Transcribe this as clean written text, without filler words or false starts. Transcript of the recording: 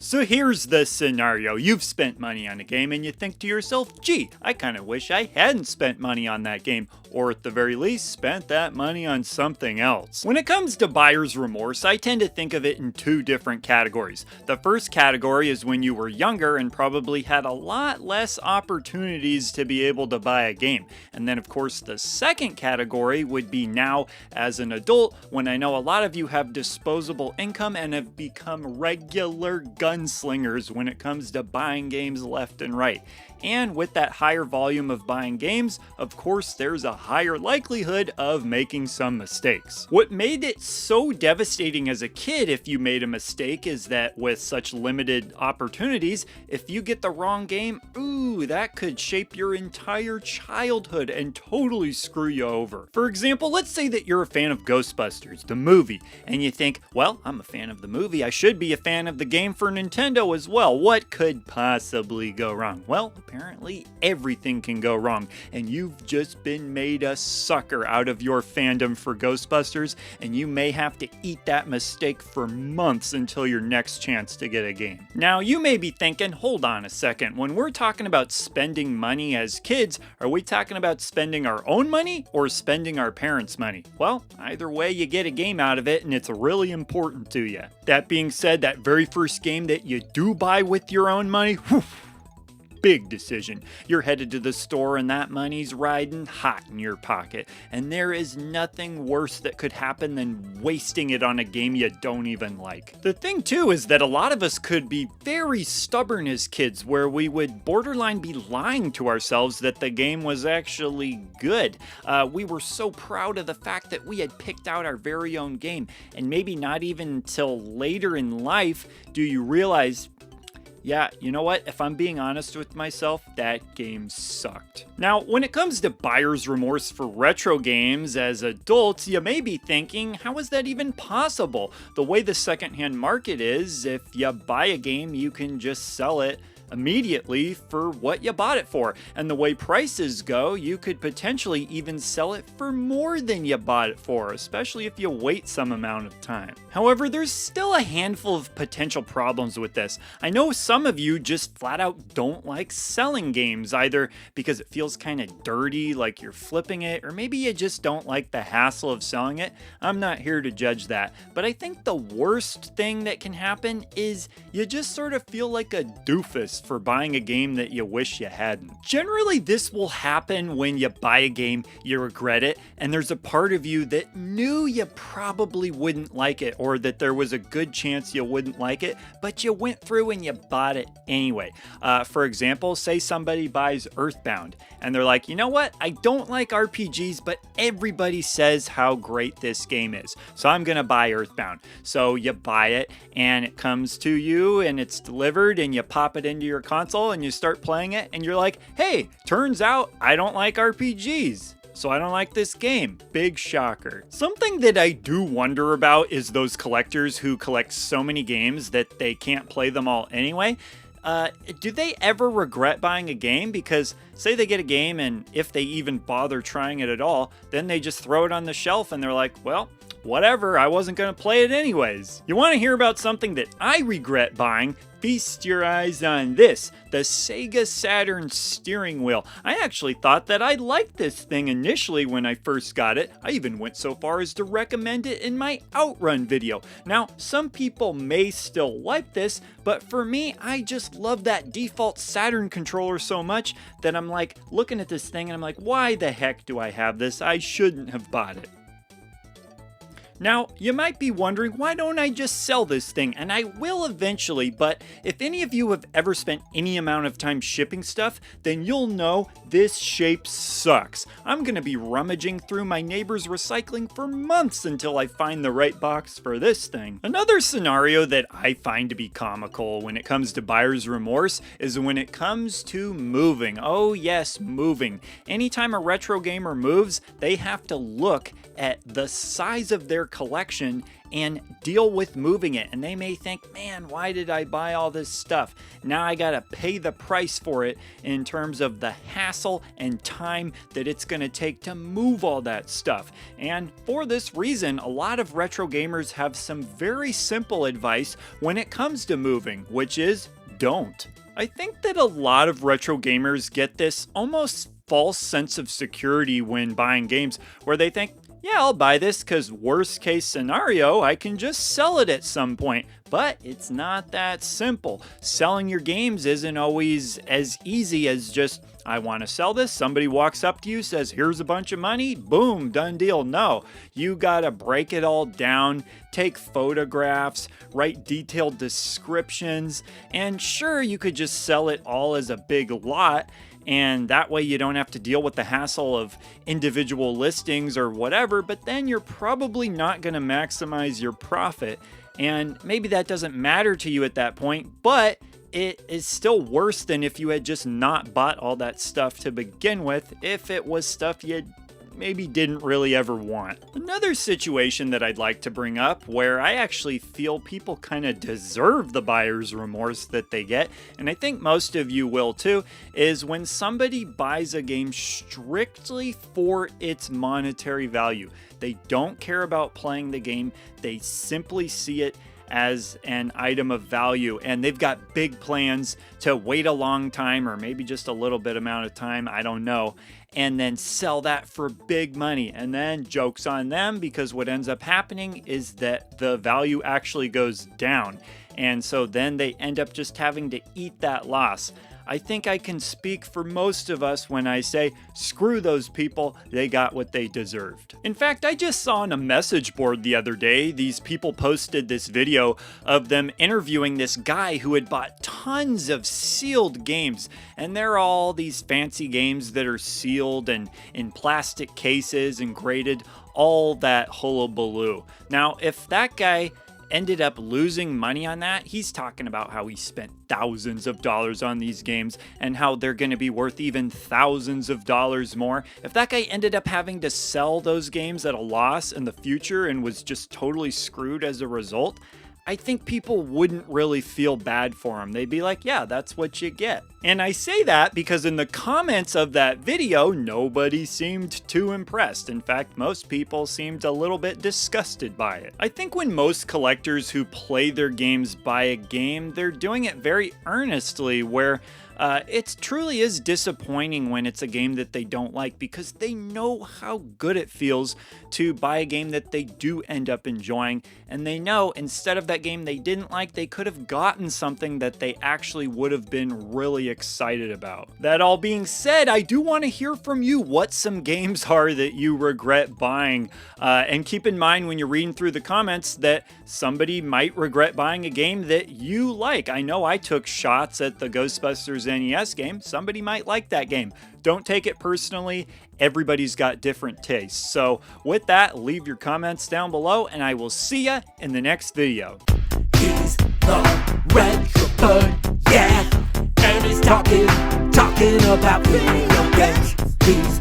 So here's the scenario. You've spent money on a game and you think to yourself, gee, I kind of wish I hadn't spent money on that game, or at the very least, spent that money on something else. When it comes to buyer's remorse, I tend to think of it in two different categories. The first category is when you were younger and probably had a lot less opportunities to be able to buy a game. And then of course the second category would be now as an adult, when I know a lot of you have disposable income and have become regular gunslingers when it comes to buying games left and right. And with that higher volume of buying games, of course, there's a higher likelihood of making some mistakes. What made it so devastating as a kid if you made a mistake is that with such limited opportunities, if you get the wrong game, ooh, that could shape your entire childhood and totally screw you over. For example, let's say that you're a fan of Ghostbusters, the movie, and you think, well, I'm a fan of the movie, I should be a fan of the game for Nintendo as well. What could possibly go wrong? Well, apparently everything can go wrong, and you've just been made a sucker out of your fandom for Ghostbusters, and you may have to eat that mistake for months until your next chance to get a game. Now, you may be thinking, hold on a second, when we're talking about spending money as kids, are we talking about spending our own money or spending our parents' money? Well, either way, you get a game out of it, and it's really important to you. That being said, that very first game that you do buy with your own money, whew, big decision. You're headed to the store and that money's riding hot in your pocket. And there is nothing worse that could happen than wasting it on a game you don't even like. The thing too is that a lot of us could be very stubborn as kids, where we would borderline be lying to ourselves that the game was actually good. We were so proud of the fact that we had picked out our very own game. And maybe not even until later in life do you realize, yeah, you know what? If I'm being honest with myself, that game sucked. Now, when it comes to buyer's remorse for retro games as adults, you may be thinking, how is that even possible? The way the secondhand market is, if you buy a game, you can just sell it immediately for what you bought it for. And the way prices go, you could potentially even sell it for more than you bought it for, especially if you wait some amount of time. However, there's still a handful of potential problems with this. I know some of you just flat out don't like selling games, either because it feels kind of dirty, like you're flipping it, or maybe you just don't like the hassle of selling it. I'm not here to judge that, but I think the worst thing that can happen is you just sort of feel like a doofus for buying a game that you wish you hadn't. Generally, this will happen when you buy a game, you regret it, and there's a part of you that knew you probably wouldn't like it, or that there was a good chance you wouldn't like it, but you went through and you bought it anyway. For example, say somebody buys Earthbound, and they're like, you know what? I don't like RPGs, but everybody says how great this game is, so I'm gonna buy Earthbound. So you buy it, and it comes to you, and it's delivered, and you pop it into your console, and you start playing it, and you're like, hey, turns out I don't like RPGs, so I don't like this game. Big shocker. Something that I do wonder about is those collectors who collect so many games that they can't play them all anyway. Do they ever regret buying a game? Because say they get a game, and if they even bother trying it at all, then they just throw it on the shelf and they're like, well, whatever, I wasn't going to play it anyways. You want to hear about something that I regret buying? Feast your eyes on this, the Sega Saturn steering wheel. I actually thought that I liked this thing initially when I first got it. I even went so far as to recommend it in my Outrun video. Now, some people may still like this, but for me, I just love that default Saturn controller so much that I'm like looking at this thing and I'm like, why the heck do I have this? I shouldn't have bought it. Now, you might be wondering, why don't I just sell this thing? And I will eventually, but if any of you have ever spent any amount of time shipping stuff, then you'll know this shape sucks. I'm gonna be rummaging through my neighbor's recycling for months until I find the right box for this thing. Another scenario that I find to be comical when it comes to buyer's remorse is when it comes to moving. Oh yes, moving. Anytime a retro gamer moves, they have to look at the size of their collection and deal with moving it. And they may think, man, why did I buy all this stuff? Now I gotta pay the price for it in terms of the hassle and time that it's gonna take to move all that stuff. And for this reason, a lot of retro gamers have some very simple advice when it comes to moving, which is don't. I think that a lot of retro gamers get this almost false sense of security when buying games where they think, yeah, I'll buy this because worst case scenario, I can just sell it at some point. But it's not that simple. Selling your games isn't always as easy as just, I want to sell this. Somebody walks up to you, says, here's a bunch of money. Boom, done deal. No, you got to break it all down, take photographs, write detailed descriptions. And sure, you could just sell it all as a big lot. And that way you don't have to deal with the hassle of individual listings or whatever, but then you're probably not going to maximize your profit. And maybe that doesn't matter to you at that point, but it is still worse than if you had just not bought all that stuff to begin with, if it was stuff you maybe didn't really ever want. Another situation that I'd like to bring up where I actually feel people kind of deserve the buyer's remorse that they get, and I think most of you will too, is when somebody buys a game strictly for its monetary value. They don't care about playing the game, they simply see it as an item of value, and they've got big plans to wait a long time or maybe just a little bit amount of time, I don't know, and then sell that for big money. And then joke's on them, because what ends up happening is that the value actually goes down, and so then they end up just having to eat that loss. I think I can speak for most of us when I say, screw those people, they got what they deserved. In fact, I just saw on a message board the other day, these people posted this video of them interviewing this guy who had bought tons of sealed games. And they're all these fancy games that are sealed and in plastic cases and graded, all that hullabaloo. Now, if that guy ended up losing money on that, he's talking about how he spent thousands of dollars on these games and how they're going to be worth even thousands of dollars more. If that guy ended up having to sell those games at a loss in the future and was just totally screwed as a result, I think people wouldn't really feel bad for him. They'd be like, yeah, that's what you get. And I say that because in the comments of that video, nobody seemed too impressed. In fact, most people seemed a little bit disgusted by it. I think when most collectors who play their games buy a game, they're doing it very earnestly, where it truly is disappointing when it's a game that they don't like, because they know how good it feels to buy a game that they do end up enjoying, and they know instead of that game they didn't like, they could have gotten something that they actually would have been really excited about. That all being said, I do want to hear from you what some games are that you regret buying, and keep in mind when you're reading through the comments that somebody might regret buying a game that you like. I know I took shots at the Ghostbusters NES game. Somebody might like that game. Don't take it personally. Everybody's got different tastes. So with that, leave your comments down below, and I will see ya in the next video. He's the retro bird, yeah, and he's talking about video games. He's